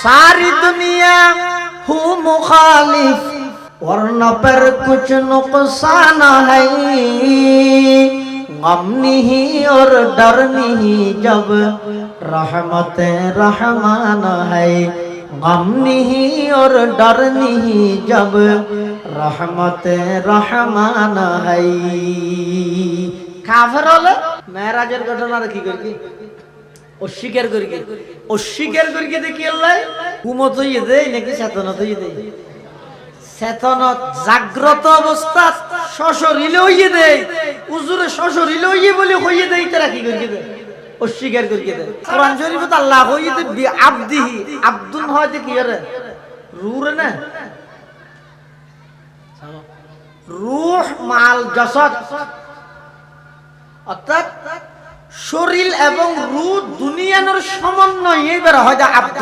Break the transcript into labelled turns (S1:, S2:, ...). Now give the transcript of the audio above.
S1: सारी दुनिया हूँ मुखालिफ वरना पर कुछ नुकसान है गम नहीं और डर नहीं जब रहमत रहमान है गम नहीं और डर नहीं जब रहमत रहमान है কাফের হলে মেরাজের ঘটনা কি করি অস্বীকার করি অস্বীকার করি দেখি আল্লাহ ঘুমত হইয়ে দেয় নাকি চেতনত হইয়ে দেয় চেতনত জাগ্রত অবস্থা সশরীরে হইয়ে দেয় হুজুরে সশরীরে হইয়ে বলে হইয়ে দেয় তারা কি করি দেয় অস্বীকার করি দেয় কোরআন শরীফে আল্লাহ হইয়ে দেয় আব্দিহি আব্দুন হয়তো কি করে রূহ না রূহ মাল জাসাদ অর্থাৎ শরীর এবং রূহ দুনিয়ার সমন্বয় এবার হয় আব্দ